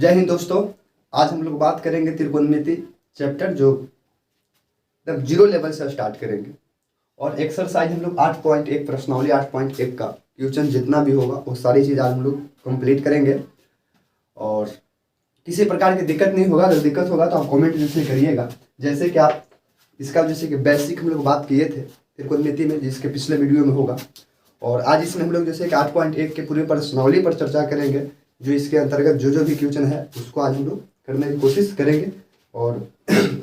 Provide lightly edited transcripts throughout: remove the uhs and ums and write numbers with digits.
जय हिंद दोस्तों। आज हम लोग बात करेंगे त्रिकोणमिति चैप्टर जो तब जीरो लेवल से स्टार्ट करेंगे। और एक्सरसाइज हम लोग 8.1 प्रश्नावली 8.1 का क्वेश्चन जितना भी होगा वो सारी चीज़ आज हम लोग कंप्लीट करेंगे। और किसी प्रकार की दिक्कत नहीं होगा। अगर दिक्कत होगा तो आप कमेंट जैसे करिएगा। जैसे कि आप इसका जैसे कि बेसिक हम लोग बात किए थे त्रिकोणमिति में, जिसके पिछले वीडियो में होगा। और आज इसमें हम लोग जैसे कि 8.1 के पूरे प्रश्नावली पर चर्चा करेंगे। जो इसके अंतर्गत जो भी क्वेश्चन है उसको आज हम लोग करने की कोशिश करेंगे। और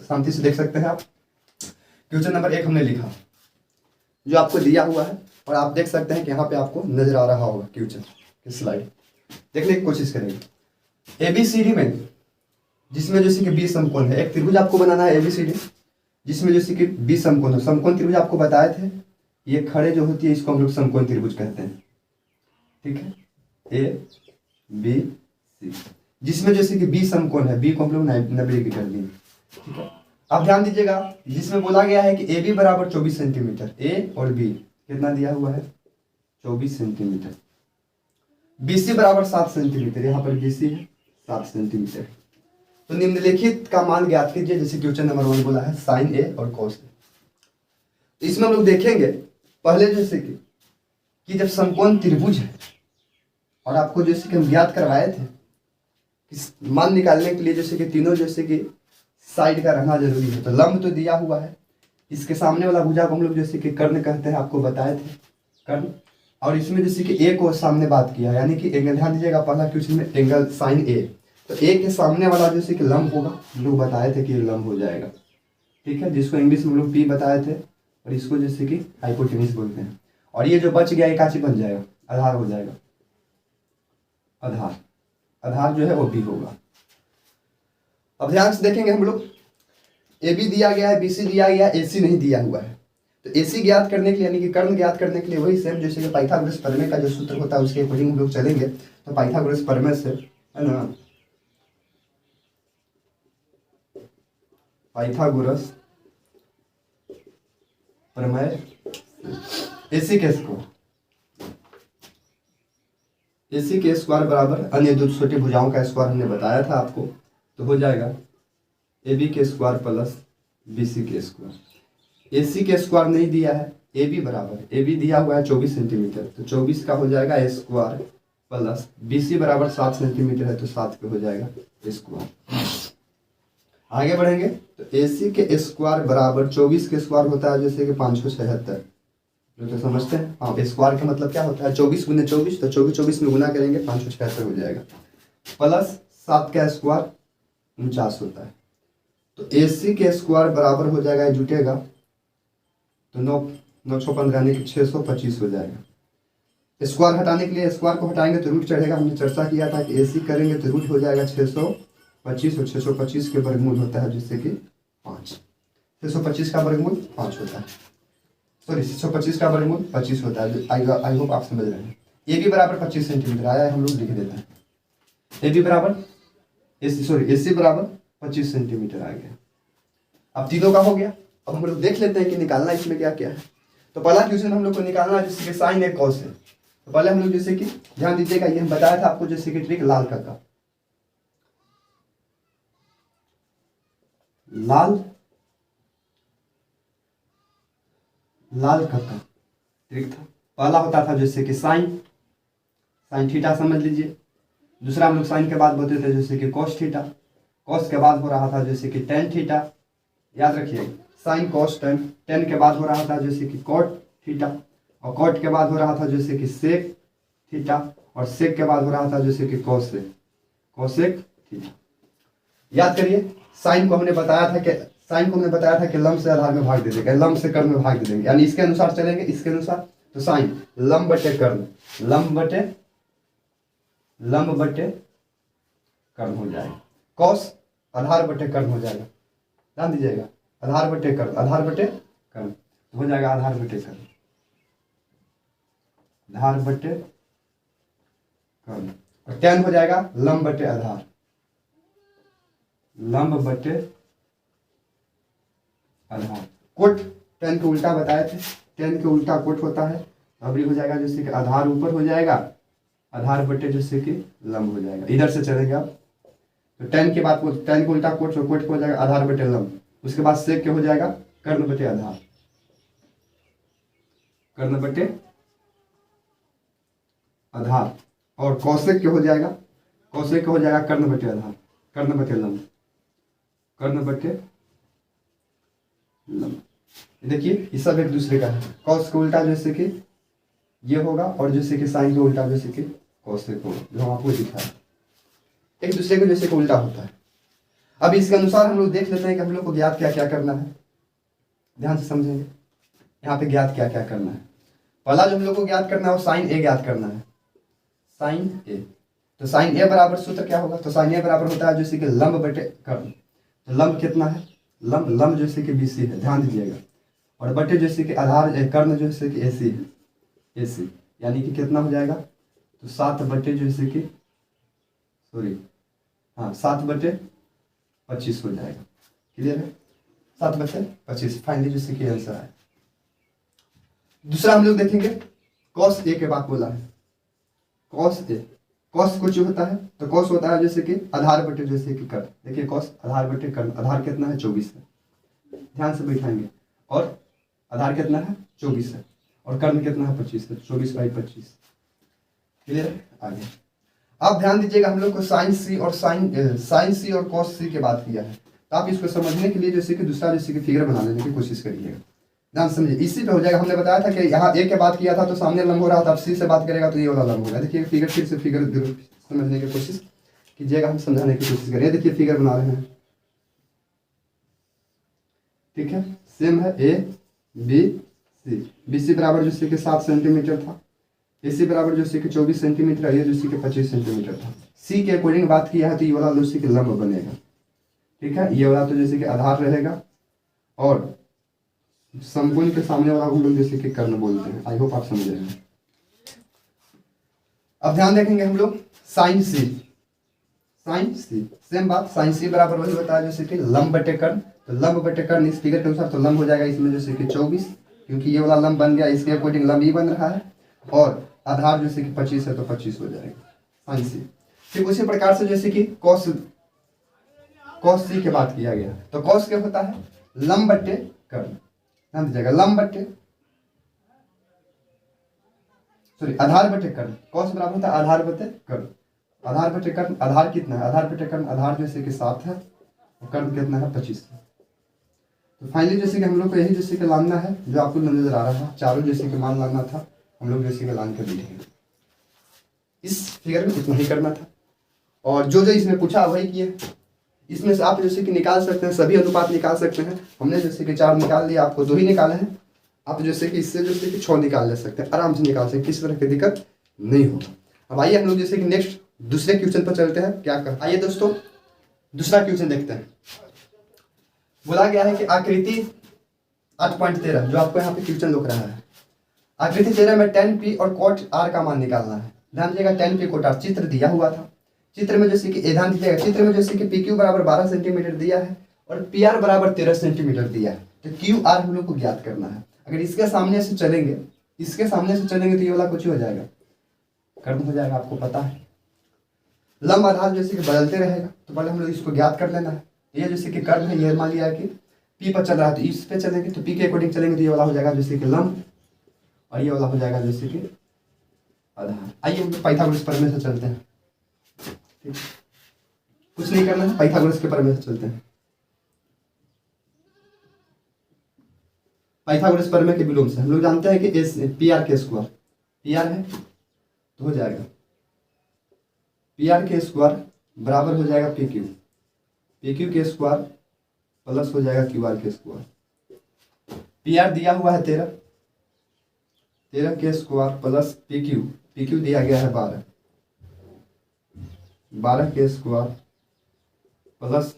शांति से देख सकते हैं आप, क्वेश्चन नंबर 1 हमने लिखा जो आपको दिया हुआ है। और आप देख सकते हैं कि यहाँ पे आपको नजर आ रहा होगा क्वेश्चन की स्लाइड। देखने की कोशिश करेंगे। एबीसीडी में जिसमें जैसे कि 20 समकोण है, एक त्रिभुज आपको बनाना है एबीसीडी जिसमें जैसे कि 20 समकोण है। समकोण त्रिभुज आपको बताए थे, ये खड़े जो होती है इसको हम लोग समकोण त्रिभुज कहते हैं। ठीक है, ए बी सी, जिसमें जैसे कि 20 समकोण है, बी को हम लोग 90 डिग्री कर दिए। ठीक है, अब ध्यान दीजिएगा जिसमें बोला गया है कि ए बी बराबर 24 सेंटीमीटर। ए और बी कितना दिया हुआ है? 24 सेंटीमीटर। बी सी बराबर 7 सेंटीमीटर, यहाँ पर बी सी है 7 सेंटीमीटर। तो निम्नलिखित का मान ज्ञात कीजिए। जैसे क्वेश्चन नंबर 1 बोला है साइन ए और कॉस ए। इसमें हम लोग देखेंगे पहले जैसे कि जब समकोण त्रिभुज है और आपको जैसे कि हम ज्ञात करवाए थे कि मान निकालने के लिए जैसे कि तीनों जैसे कि साइड का रहना जरूरी है। तो लंब तो दिया हुआ है, इसके सामने वाला भुजा को हम लोग जैसे कि कर्ण कहते हैं, आपको बताए थे कर्ण। और इसमें जैसे कि ए को सामने बात किया, यानी कि एंगल, ध्यान दीजिएगा पहला क्वेश्चन में एंगल साइन ए। तो ए के सामने वाला जैसे कि लंब होगा, हम लोग बताए थे कि ये लंब हो जाएगा। ठीक है, जिसको इंग्लिश में हम लोग पी बताए थे और इसको जैसे कि हाइपोटेन्यूज बोलते हैं। और ये जो बच गया एक काची बन जाएगा, आधार हो जाएगा। आधार जो है वो बी होगा। अब ध्यान से देखेंगे हम लोग, ए बी दिया गया है, बी सी दिया गया है, ए सी नहीं दिया हुआ है। तो ए सी ज्ञात करने के लिए यानी कि कर्ण ज्ञात करने के लिए वही सेम जैसे कि पाइथागोरस प्रमेय का जो सूत्र होता है उसके अकॉर्डिंग हम लोग चलेंगे। तो पाइथागोरस प्रमेय से है ना, पाइथागोरस प्रमेय एसी के स्क्वायर बराबर अन्य दो छोटी भुजाओं का स्क्वायर हमने बताया था आपको। तो हो जाएगा ए बी के स्क्वायर प्लस बी सी के स्क्वायर। ए सी के स्क्वायर नहीं दिया है, ए बी बराबर, ए बी दिया हुआ है 24 सेंटीमीटर, तो 24 का हो जाएगा ए स्क्वायर प्लस बी सी बराबर 7 सेंटीमीटर है तो 7 का हो जाएगा स्क्वायर। आगे बढ़ेंगे तो ए सी के स्क्वायर बराबर 24 के स्क्वायर होता है जैसे कि 576, जो तो समझते हैं। हाँ, स्क्वायर का मतलब क्या होता है? 24 गुने 24, तो 24 में गुना करेंगे 576 हो जाएगा। प्लस 7 का स्क्वायर 49 होता है। तो ए सी के स्क्वायर बराबर हो जाएगा, जुटेगा तो 9 यानी कि 625 हो जाएगा। स्क्वायर हटाने के लिए स्क्वायर को हटाएंगे तो रूट चढ़ेगा। हमने चर्चा किया था कि ए सी करेंगे तो रूट हो जाएगा 625 और 625 के वर्गमूल होता है जिससे कि 5। 625 का वर्गमूल 5 होता है, सॉरी 625 का वर्गमूल 25 होता है। आई होप आप समझ रहे हैं। ए बी बराबर 25 सेंटीमीटर आया है, हम लोग लिख देते हैं ए बी बराबर ए सी बराबर 25 सेंटीमीटर आ गया। अब तीनों का हो गया। अब हम लोग देख लेते हैं कि निकालना इसमें क्या क्या है। तो पहला क्वेश्चन हम लोग को निकालना है जैसे कि साइन ए कॉस है। तो पहले हम लोग जैसे कि ध्यान दीजिएगा, ये हम बताया था आपको जैसे कि ट्रिक लाल का लाल का ट्रिक था। पहला होता था जैसे कि साइन थीटा समझ लीजिए। दूसरा हम लोग साइन के बाद बोलते थे जैसे कि कॉस थीटा। कॉस के बाद हो रहा था जैसे कि टेन थीटा, याद रखिए साइन कॉस टेन। टेन के बाद हो रहा था जैसे कि कॉट थीटा, और कॉट के बाद हो रहा था जैसे कि सेक थीटा, और सेक के बाद हो रहा था जैसे कि कॉसेक थीटा। याद करिए, साइन को हमने बताया था कि लंब से आधार में भाग दे देंगे, लंब से कर्ण में भाग दे देंगे, यानी इसके अनुसार चलेंगे, इसके अनुसार। तो साइन लंब बटे कर्ण, लंब बटे कर्ण हो जाएगा। कॉस आधार बटे कर्ण हो जाएगा, ध्यान दीजिएगा, आधार बटे कर्ण हो जाएगा, आधार बटे कर्ण। और टेन हो जाएगा लंब बटे आधार, कोट टेन के उल्टा बताए थे, टेन के उल्टा कोट होता है। अब हो जाएगा जैसे कि आधार ऊपर हो जाएगा, आधार बटे जैसे कि लंब हो जाएगा। इधर से चलेंगे आप, तो टेन के बाद टेन को उल्टा कोट को हो जाएगा आधार बटे लंब। उसके बाद सेक के हो जाएगा कर्ण बटे आधार, कर्ण बटे आधार। और कौशिक के हो जाएगा, कौशिक के हो जाएगा कर्ण बटे आधार, कर्ण बटे लंब, कर्ण बटे लंब। देखिए ये सब एक दूसरे का है। कॉस का उल्टा जैसे कि ये होगा और जैसे कि साइन का उल्टा जैसे कि कौशिक होगा, जो हम आपको दिखाया एक दूसरे के जैसे का उल्टा होता है। अब इसके अनुसार हम लोग देख लेते हैं कि हम लोग को ज्ञात क्या क्या करना है। ध्यान से समझेंगे यहाँ पे ज्ञात क्या क्या करना है। पहला जो हम लोग को ज्ञात करना है वो साइन ए ज्ञात करना है, साइन ए। तो साइन ए बराबर सूत्र क्या होगा, तो साइन ए बराबर होता है जैसे कि लंब बटे कर्ण। तो लंब कितना है, लंब लंब जैसे कि बीसी है, ध्यान दीजिएगा, और बटे जैसे कि आधार कर्ण जैसे कि एसी है, एसी यानी कि कितना हो जाएगा, तो 7 बटे जैसे कि सॉरी हाँ 7 बटे 25 हो जाएगा। क्लियर है, 7 बटे 25 फाइनली जैसे कि आंसर है। दूसरा हम लोग देखेंगे कॉस ए के बाद बोला है, कॉस ए। कॉस कुछ होता है, तो कॉस होता है जैसे कि आधार बटे जैसे कि कर्ण। देखिए कॉस आधार बटे कर्ण, आधार कितना है 24 है, ध्यान से बैठाएंगे, और आधार कितना है 24 है, और कर्ण कितना है 25 है, 24/25। क्लियर है, आगे आप ध्यान दीजिएगा। हम लोग को साइन सी और साइन सी और कॉस सी की बात किया है, तो आप इसको समझने के लिए जैसे कि दूसरा जैसे कि फिगर बना लेने की कोशिश करिएगा। ध्यान समझिए, इसी पे हो जाएगा। हमने बताया था कि यहाँ ए के बात किया था तो सामने लंब हो रहा था, अब सी से बात करेगा तो ये वाला लंब होगा। देखिए फिगर फिर से फिगर समझने की कोशिश कीजिएगा, हम समझाने की कोशिश करें। देखिए फिगर बना रहे हैं, ठीक है, सेम है A B C. B C बराबर जैसे कि 7 सेंटीमीटर था, ए सी बराबर जैसे कि 24 सेंटीमीटर, ये जैसे कि 25 सेंटीमीटर था। सी के अकॉर्डिंग बात किया है तो ये वाला जैसे कि लंब बनेगा, ठीक है। ये वाला तो जैसे कि आधार रहेगा, और समकोण के सामने वाला हम लोग जैसे कि कर्ण बोलते हैं। आई होप आप समझ रहे हैं। अब ध्यान देखेंगे हम लोग साइन सी, साइन सी सेम बात, साइन सी बराबर वही होता है जैसे कि लंब बटे कर्ण। तो लंब बटे कर्ण इस फिगर के अनुसार तो लंब हो जाएगा इसमें जैसे कि 24, क्योंकि ये वाला लंब बन गया, इसके अकॉर्डिंग लंब ही बन रहा है, और आधार जैसे कि 25 है तो 25 हो जाएगा साइन सी। ठीक उसी प्रकार से जैसे कि कॉस सी की बात किया गया, तो कॉस क्या होता है लंब बटे कर्ण। ध्यान दीजिएगा, लंब बटे सॉरी आधार बटे कर्ण। कॉस बराबर होता है आधार बटे कर्ण, आधार बटे कर्ण। आधार कितना है, आधार बटे कर्ण, आधार जैसे कि 7 है और कर्ण कितना है 25 है। तो फाइनली जैसे कि हम लोग को यही जैसे कि लाना है, जो आपको नजर आ रहा है, चारों जैसे कि मान लाना था, हम लोग जैसे कि लान कर देखेंगे। इस फिगर में इतना ही करना था, और जो जो इसमें पूछा वही किए। इसमें से आप जैसे कि निकाल सकते हैं, सभी अनुपात निकाल सकते हैं। हमने जैसे कि 4 निकाल लिया, आपको 2 ही निकाले हैं। आप जैसे कि इससे जैसे कि 6 निकाल ले सकते हैं, आराम से निकाल सकते हैं, किसी तरह की दिक्कत नहीं होगा। अब आइए हम लोग जैसे कि नेक्स्ट दूसरे क्वेश्चन पर चलते हैं। क्या कर आइए दोस्तों दूसरा क्वेश्चन देखते हैं। बोला गया है कि आकृति 8.13 जो आपको यहाँ पे क्वेश्चन लिख रहा है, आकृति 13 में tan p और cot r का मान निकालना है। ध्यान दीजिएगा, tan p cot r चित्र दिया हुआ था। चित्र में जैसे कि ध्यान दीजिएगा, चित्र में जैसे कि PQ बराबर 12 सेंटीमीटर दिया है और PR बराबर 13 सेंटीमीटर दिया है। तो QR हम लोग को ज्ञात करना है। अगर इसके सामने से चलेंगे, इसके सामने से चलेंगे तो ये वाला कुछ हो जाएगा, कर्ण हो जाएगा, आपको पता है। लंब आधार जैसे कि बदलते रहेगा, तो पहले हम लोग इसको ज्ञात कर लेना है। ये जैसे कि कर्ण है, ये मान लिया कि P पर चल रहा है तो इस पे चलेंगे, तो P के अकॉर्डिंग चलेंगे तो ये वाला हो जाएगा जैसे कि लंब, और ये वाला हो जाएगा जैसे कि आधार। आइए हम पाइथागोरस प्रमेय से चलते हैं। ठीक, कुछ नहीं करना है, पाइथागोरस के प्रमेय से चलते हैं। पाइथागोरस प्रमेय के विलोम से हम लोग जानते हैं कि एस PR के स्क्वायर, PR है तो हो जाएगा PR के स्क्वायर बराबर हो जाएगा PQ, PQ के स्क्वायर प्लस हो जाएगा QR के स्क्वायर। PR दिया हुआ है 13, 13 के स्क्वायर प्लस PQ, PQ दिया गया है 12, 12 के स्क्वायर प्लस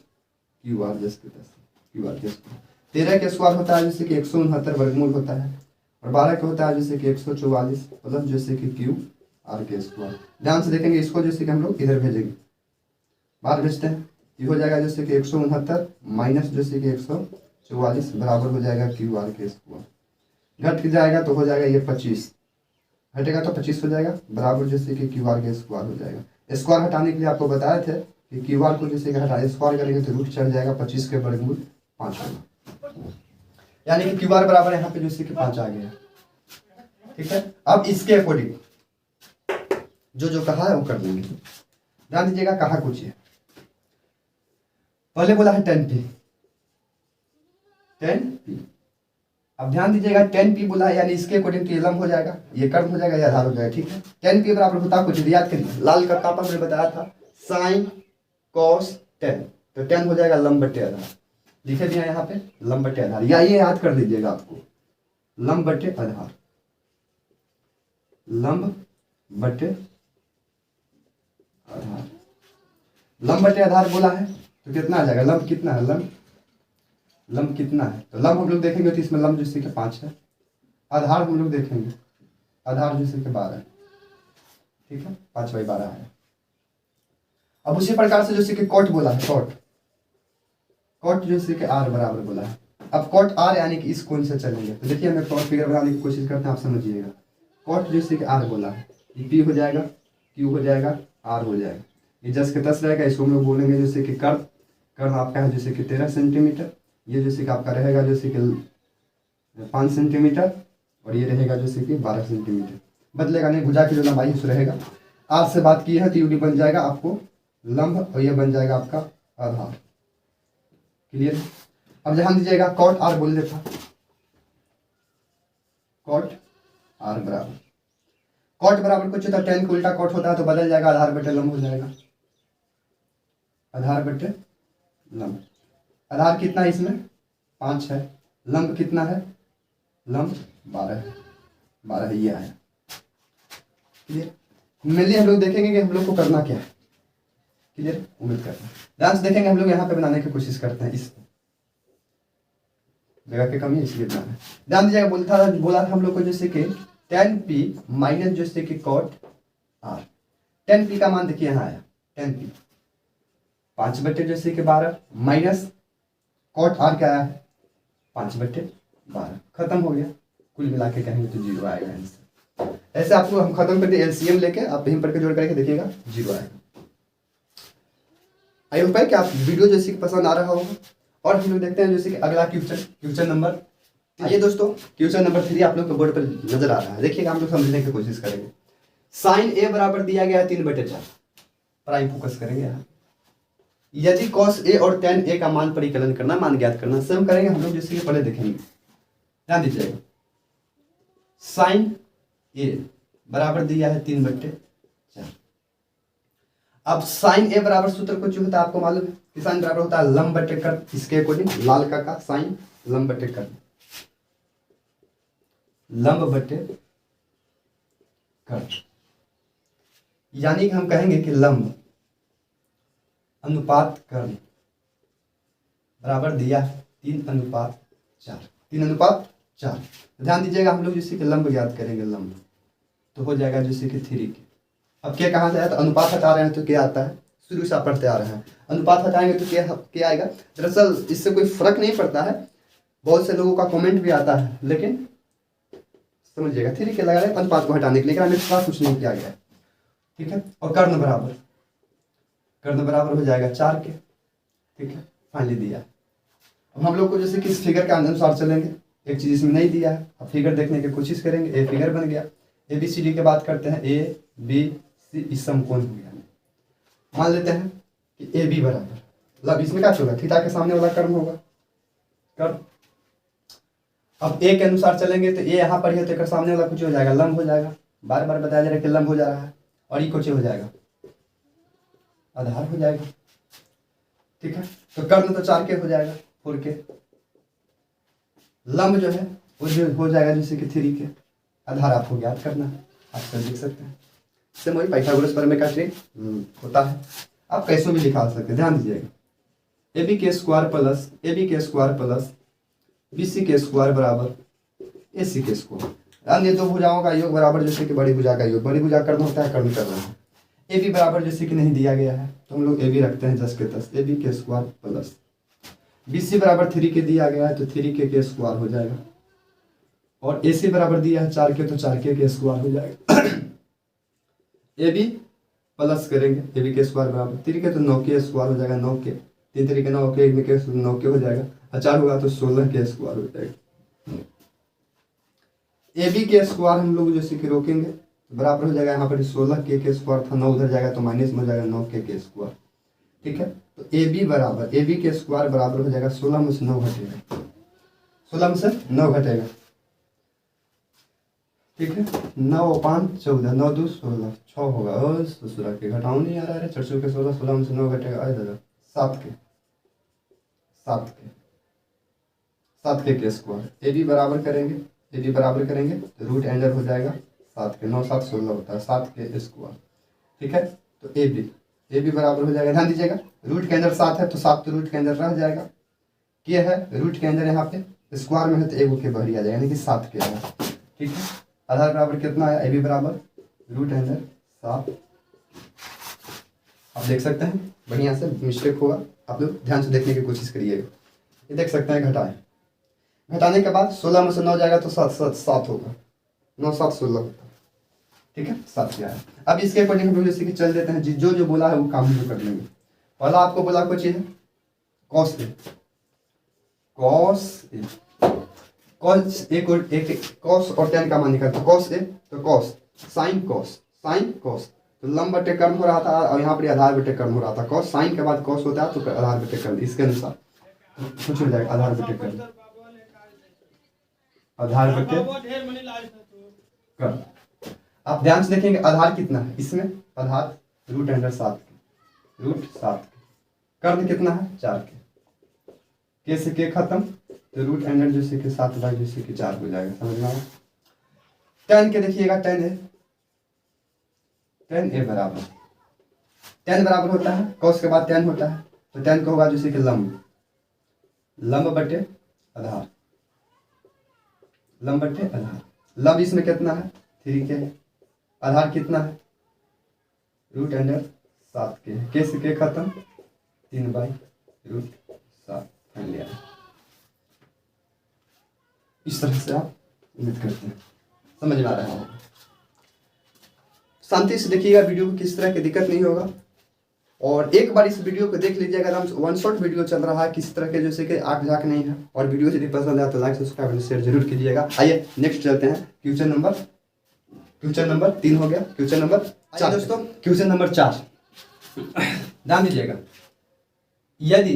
QR जैसे QR के स्क्वायर। 13 के स्क्वायर होता है जैसे कि 169 वर्गमूल होता है, और 12 का होता है जैसे कि 144 प्लस जैसे कि QR के स्क्वायर। ध्यान से देखेंगे, इसको जैसे कि हम लोग इधर भेजेंगे, बाहर भेजते हैं, ये हो जाएगा जैसे कि 169 माइनस जैसे कि 144 बराबर हो जाएगा QR के स्क्वायर। घट जाएगा तो हो जाएगा ये 25, घटेगा तो 25 हो जाएगा, बराबर जैसे कि QR के स्क्वायर हो जाएगा। स्क्वायर हटाने के लिए आपको बताए थे कि क्यू आर को जैसे कि हटा स्क्वायर करेंगे तो रूट चढ़ जाएगा 25 के वर्गमूल 5 होगा, यानी कि क्यू आर बराबर यहाँ पे जैसे कि 5 आ गया। ठीक है, अब इसके अकॉर्डिंग जो कहा है वो कर देंगे। ध्यान दीजिएगा कहा कुछ है, पहले बोला है 10p, 10p। अब ध्यान दीजिएगा 10p बोला है, यानी इसके अकॉर्डिंग तो ये लंब हो जाएगा, ये कर्व हो जाएगा, ये आधार हो जाएगा। ठीक है, 10p बराबर होता कुछ याद करिए, लाल का कापा मैंने बताया था साइन कॉस 10, तो 10 हो जाएगा लंब बटे आधार, लिखे दिया यहाँ पे लंब बटे आधार, या ये याद कर लीजिएगा आपको लंब बटे आधार, लंब बटे आधार, लंब बटे आधार बोला है तो कितना आ जाएगा, लंब कितना है, लंब कितना है, तो लंब हम लोग देखेंगे तो इसमें लंब जैसे कि 5 है, आधार हम लोग देखेंगे आधार जैसे कि 12 है। ठीक है, 5/12 है। अब उसी प्रकार से जैसे कि कॉट बोला है, कॉट जैसे कि r बराबर बोला है। अब कॉट r यानी कि इस कोण से चलेंगे, तो देखिए हमें कॉट फिगर बनाने की कोशिश करते हैं, आप समझिएगा। कॉट जैसे कि r बोला है, p हो जाएगा, q हो जाएगा, r हो जाएगा, ये 10 के 10 रहेगा, इसको हम लोग बोलेंगे जैसे कि कर्ण आपका है जैसे कि 13 सेंटीमीटर, ये जैसे कि आपका रहेगा जैसे कि 5 सेंटीमीटर, और ये रहेगा जैसे कि 12 सेंटीमीटर, बदलेगा नहीं, भुजा की जो लंबाई उस रहेगा। r से बात की है तो यूडी बन जाएगा आपको लंब, और ये बन जाएगा आपका आधार। क्लियर। अब ध्यान दीजिएगा कॉट r बोल देता, कॉट r बराबर, कॉट बराबर कुछ होता है 10 का उल्टा कॉट होता है तो बदल जाएगा, आधार बटे लंब हो जाएगा, आधार बटे लंब। आधार कितना है इसमें 5 है, लंब कितना है, लंब 12 है, 12 ये आया। क्लियर। मेनली हम लोग देखेंगे कि हम लोग को करना क्या है। क्लियर, उम्मीद करते हैं ध्यान से देखेंगे। हम लोग यहाँ पे बनाने की कोशिश करते हैं, इस जगह की कमी है इसलिए बनाना है। ध्यान दीजिएगा, बोला था हम लोग को जैसे कि 10p माइनस जैसे कि कॉट r, 10p का मान देखिए यहाँ आया 10p 5 बटे जैसे कि 12 माइनस कॉट r क्या आया है 5 बटे 12, खत्म हो गया। कुल मिला के कहेंगे तो 0 आएगा आंसर। ऐसे आपको हम खत्म करते एलसीएम लेके आप यहीं पर के जोड़ करके देखिएगा 0 आएगा। आई होप है कि आप वीडियो जैसे कि पसंद आ रहा होगा। और हम लोग देखते हैं जैसे कि अगला क्वेश्चन नंबर, आइए दोस्तों क्वेश्चन नंबर 3 आप लोग के बोर्ड पर नजर आ रहा है। देखिएगा हम लोग समझने की कोशिश करेंगे। साइन ए बराबर दिया गया है 3/4, प्राइम फोकस करेंगे यहाँ। यदि कॉस ए और tan ए का मान परिकलन करना, मान ज्ञात करना, सेम करेंगे हम लोग जैसे कि पहले देखेंगे। ध्यान दीजिएगा, साइन ए बराबर दिया है 3/4। अब साइन ए बराबर सूत्र कुछ होता है आपको मालूम है कि साइन बराबर होता है लंब बटे कर्ण, इसके अकॉर्डिंग लाल का साइन लंब बटे कर्ण, लंब बटे कर्ण, यानी कि हम कहेंगे कि लंब अनुपात कर्ण बराबर दिया 3:4, 3:4। ध्यान दीजिएगा हम लोग जैसे कि लंब ज्ञात करेंगे, लंब तो हो जाएगा जैसे कि 3 के। अब क्या कहा जाए तो अनुपात हटा रहे हैं तो क्या आता है, शुरू से आप पढ़ते आ रहे हैं, अनुपात हटाएंगे तो क्या आएगा। दरअसल इससे कोई फर्क नहीं पड़ता है, बहुत से लोगों का कमेंट भी आता है, लेकिन समझिएगा 3 के लगा रहे अनुपात को हटाने के लिए, लेकिन हमें कुछ नहीं किया गया। ठीक है, और कर्ण बराबर हो जाएगा 4 के। ठीक है, फाइनली दिया। अब हम लोग को जैसे कि इस फिगर के अनुसार चलेंगे, एक चीज इसमें नहीं दिया है, अब फिगर देखने की कोशिश करेंगे। ए फिगर बन गया, ABCD की बात करते हैं, ABC इस समकोण हो गया। मान लेते हैं कि AB बराबर, मतलब इसमें क्या होगा, थीटा के सामने वाला कर्म होगा, कर्म। अब A के अनुसार चलेंगे तो A यहाँ पर है तो सामने वाला कुछ हो जाएगा, लंब हो जाएगा। बार बार बताया जा रहा है कि लंब हो जा रहा है, और ये कुछ हो जाएगा, आधार हो जाएगा। ठीक है, तो कर्ण तो 4 के हो जाएगा, 4 के। लंब जो है वो जो हो जाएगा जैसे कि 3 के। आधार आपको ज्ञात करना है, आप सब लिख सकते हैं। इससे वही पाइथागोरस प्रमेय का ट्रिक होता है, आप कैसे भी लिखा सकते हैं। ध्यान दीजिएगा, AB के स्क्वायर प्लस BC के स्क्वायर बराबर AC के स्क्वायर, अन्य दो भुजाओं का योग बराबर जैसे कि बड़ी भुजा का योग, बड़ी भुजा कर्ण होता है, कर्ण करना है। AB बराबर जैसे कि नहीं दिया गया है तो हम लोग AB रखते हैं 10 के 10, AB के स्क्वायर प्लस BC बराबर 3 के दिया गया है तो 3 के स्क्वायर हो जाएगा, और AC बराबर दिया है 4 के तो 4 के स्क्वायर हो जाएगा। AB प्लस करेंगे ए बी के स्क्वायर बराबर 3 के तो 9 के स्क्वायर हो जाएगा 9 के 3 तरीके 9 के 1 में के 9 के हो जाएगा और 4 होगा तो 16 के स्क्वायर हो जाएगा। ए बी के स्क्वायर हम लोग जैसे कि रोकेंगे तो बराबर हो जाएगा, यहाँ पर 16 के स्क्वायर था 9 उधर जाएगा तो माइनस में हो जाएगा 9 के स्क्वायर। ठीक है, तो ए बी बराबर ए बी के स्क्वायर बराबर हो जाएगा 16 में से 9 घटेगा, 16 में से 9 घटेगा। ठीक है, 9 5 14 9 2 16 6 होगा और ससुरा के घटाओ नहीं आ रहा है 4 के 16 16 में से 9 घटेगा आए दादा 7 के स्क्वायर। ए बी बराबर करेंगे तो रूट अंडर हो जाएगा 7 के 9 7 16 होता है 7 के स्क्वायर। ठीक है, तो ए बी बराबर हो जाएगा, ध्यान दीजिएगा रूट के अंदर 7 है तो 7 तो रूट के अंदर रह जाएगा, के है रूट के अंदर यहाँ पे स्क्वायर में है तो एगो के बाहर आ जाएगा यानी कि 7 के आएगा। ठीक है, आधार बराबर कितना आया, ए बी बराबर रूट अंडर 7। आप देख सकते हैं बढ़िया से, मिस्टेक होगा आप लोग ध्यान से देखने की कोशिश करिएगा। ये देख सकते हैं घटाने के बाद 16 में से 9 जाएगा तो 7 होगा, 9 7 16 होता है। ठीक है, 7 क्या है। अब इसके अकॉर्डिंग हम लोग जैसे कि चल देते हैं, जो बोला है वो काम हम लोग कर लेंगे। पहला आपको बोला कोई चीज है कॉस ए कॉस और टेन का मान निकाल, तो कॉस ए तो कॉस साइन कॉस तो लंब बटे कर्म हो रहा था और यहाँ पर आधार बटे कर्म हो रहा था। कॉस साइन के बाद कॉस होता है तो आधार बटे कर्म, इसके अनुसार कुछ हो जाएगा आधार बटे कर्म कर्म। आप ध्यान से देखेंगे आधार कितना है इसमें, आधार रूट अंडर 7 के कर्म कितना है 4 के से के खत्म तो रूट अंडर जैसे कि 7 बाई जैसे कि 4 हो जाएगा, समझ में आया। टेन के देखिएगा टेन ए बराबर होता है कॉस के बाद टेन होता है तो टेन का होगा जैसे कि लंब बटे आधार, लंब इसमें कितना है 3 के, आधार कितना है रूट अंडर 7 के से के खत्म 3 बाई रूट 7 लिया। इस तरह से आप उम्मीद करते हैं समझ में आ रहा है। शांति से देखिएगा वीडियो को, किस तरह की दिक्कत नहीं होगा। और एक बार इस वीडियो को देख लीजिएगा, आराम से 1 शॉट वीडियो चल रहा है, किसी तरह के जैसे कि आग झाक नहीं है। और वीडियो यदि पसंद आए तो लाइक सब्सक्राइब और शेयर जरूर कीजिएगा। आइए नेक्स्ट चलते हैं, क्वेश्चन नंबर 3 हो गया, क्वेश्चन नंबर 4 दोस्तों, क्वेश्चन नंबर 4 ध्यान दीजिएगा। यदि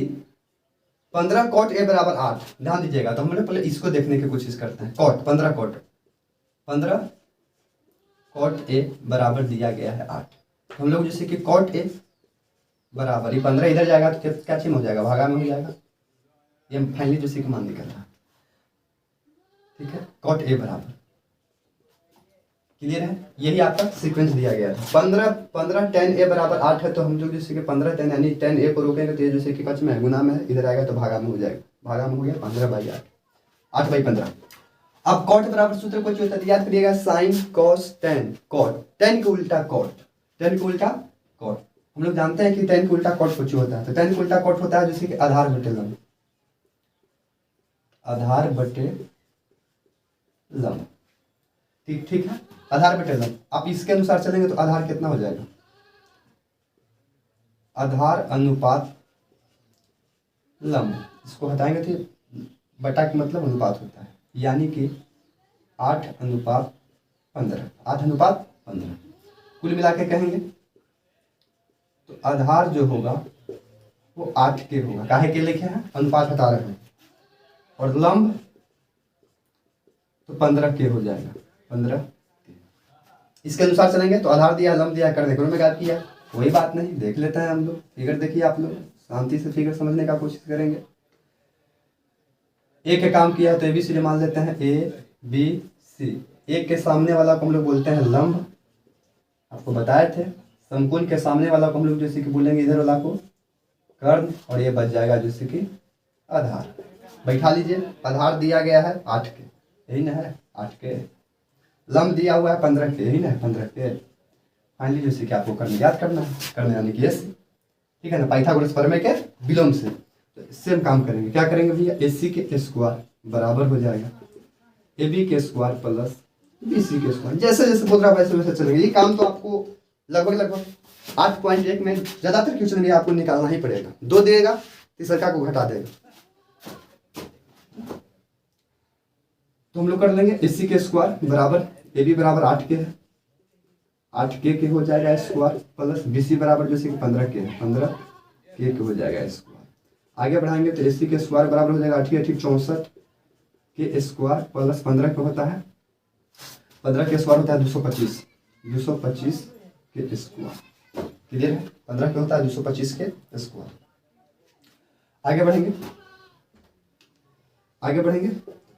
15 कॉट ए बराबर 8, ध्यान दीजिएगा तो हम लोग पहले इसको देखने की कोशिश करते हैं। कॉट 15 कॉट ए बराबर दिया गया है 8, हम लोग जैसे कि कॉट ए बराबर, ये 15 इधर जाएगा तो क्या चीज हो जाएगा, भागा में हो जाएगा। ये फाइनली जैसे कि मान निकल रहा है। ठीक है, कॉट ए बराबर क्लियर है, यही आपका सीक्वेंस दिया गया था। 15 10 ए बराबर 8 है तो हम लोग जैसे कि 15 10 यानी 10 ए को रोकेंगे तो ये जैसे कि कच में है, गुना में है, इधर आएगा तो भागा में हो जाएगा, भागा में हो गया 15 बाई 8, 8 बाई 15। अब कॉट बराबर सूत्र कुछ होता है, याद करिएगा साइन कॉस टेन, कॉट 10 के उल्टा कॉट, 10 के उल्टा कॉट। हम लोग जानते हैं कि 10 के उल्टा कॉट कुछ होता है, तो 10 के उल्टा कॉट होता है जैसे कि आधार बटे लंब, आधार बटे लंब। ठीक है, आधार बटे लंब। आप इसके अनुसार चलेंगे तो आधार कितना हो जाएगा, आधार अनुपात लंब, इसको हटाएंगे तो बटा का मतलब अनुपात होता है, यानी कि 8 अनुपात 15, 8 अनुपात 15 कुल मिला के कहेंगे तो आधार जो होगा वो 8 के होगा, काहे के लिखे हैं अनुपात हटा रहे हैं, और लंब तो 15 के हो जाएगा, 15 के। इसके अनुसार चलेंगे तो आधार दिया लंब दिया करने में क्या किया, कोई बात नहीं, देख लेते हैं हम लोग। फिगर देखिए, आप लोग शांति से फिगर समझने का कोशिश करेंगे। ए के काम किया तो ABCD मान लेते हैं, ABC। एक के सामने वाला को हम लोग बोलते हैं लंब, आपको बताए थे। समकोण के सामने वाला को हम लोग जैसे कि बोलेंगे इधर वाला को कर्ण, और ये बच जाएगा जैसे कि आधार। बैठा लीजिए, आधार दिया गया है 8 के, यही ना है 8 के, लंब दिया हुआ है 15 के, यही ना है 15 के। फाइनली जैसे कि आपको कर्ण याद करना है, कर्ण यानी कि AC, ठीक है ना, पाइथागोरस प्रमेय के विलोम से। तो सेम काम करेंगे, क्या करेंगे भैया, AC के स्क्वायर बराबर हो जाएगा AB के स्क्वायर प्लस BC के स्क्वायर। जैसे जैसे बोल रहा है वैसे वैसे चलेंगे, ये काम तो आपको लगभग 8.1 में ज़्यादातर क्वेश्चन भी आपको निकालना ही पड़ेगा। 2 देगा, तीसरा को घटा देगा। तो हम लोग कर लेंगे AC के स्क्वायर बराबर AB बराबर 8K है, 8K के हो जाएगा स्क्वायर प्लस BC बराबर जैसे कि 15K है, 15K के हो जाएगा स्क्वायर। आगे बढ़ाएंगे तो AC के स्क्वायर बराबर हो जाएगा 8 64 के स्क्वायर प्लस 15 के होता है, 15 के स्क्वायर होता है 225 के स्क्वायर। क्लियर है? 15 के होता है 225 के स्क्वायर। आगे बढ़ेंगे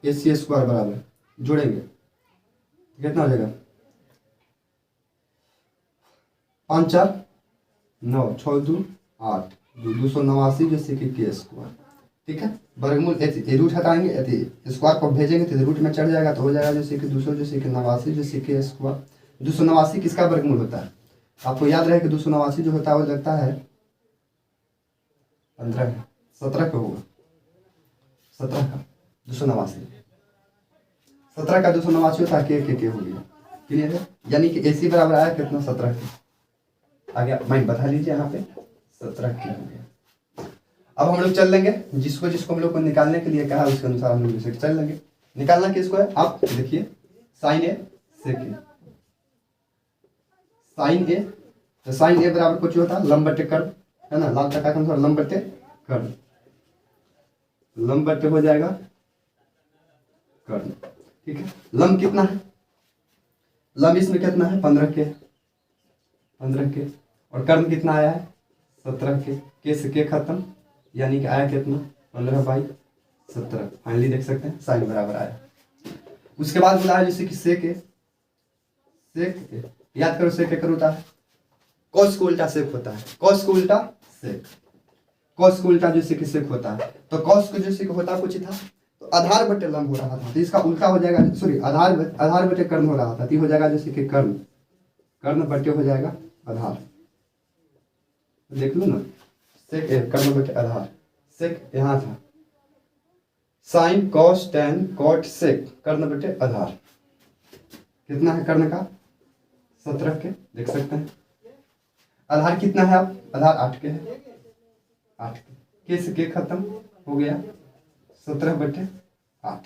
AC स्क्वायर बराबर जोड़ेंगे कितना हो जाएगा 5 4 9 6 2 8 289 जैसे कि के स्क्वायर। ठीक है, वर्गमूल रूट हटाएंगे, स्क्वायर को भेजेंगे तो रूट में चढ़ जाएगा तो हो जाएगा जैसे कि 200 जैसे कि 89 जैसे के स्क्वायर। 289 किसका वर्गमूल होता है? आपको याद रहे कि 289 जो होता है वो लगता है 15 17 का होगा, 17 का 289 17 का 289 होता है के हो गया। क्लियर है? यानी कि AC बराबर आया कितना 17 के। आगे माइंड बता लीजिए यहाँ पे 17 के हो गया। अब हम लोग चल लेंगे जिसको हम लोग को निकालने के लिए कहा उसके अनुसार हम लोग इसे चल लेंगे। निकालना किसको है? आप देखिए sine A sec A, sine A तो साइन A बराबर कुछ होता है लंब बटे कर्व, है ना, लाल टका का अनुसार लंब बटे कर्व, लंब बटे हो जाएगा कर्व। ठीक है, लंब कितना है? लंब इसमें कितना है 15 के और कर्व कितना आया है 17 के से के खत्म, यानी कि आया कितना 15/17। फाइनली देख सकते हैं साइन बराबर आया। उसके बाद बोला है जैसे कि सेक A, याद करो सेक क्या होता है? कॉस को उल्टा सेक होता है, कॉस को उल्टा सेक, कॉस को उल्टा जैसे कि सेक होता है। तो कॉस को जैसे कि होता कुछ था तो आधार बटे लंब हो रहा था, तो इसका उल्टा हो जाएगा, सॉरी आधार बटे कर्ण हो रहा था, तो हो जाएगा जैसे कि कर्ण बटे हो जाएगा आधार। देख लो ना, सेक कर्ण बटे आधार, सेक यहाँ था sine cos tan cot sec कर्ण बटे आधार। कितना है कर्ण का 17 के, देख सकते हैं। आधार कितना है? आप आधार 8 के है, 8 के से के खत्म हो गया 17/8।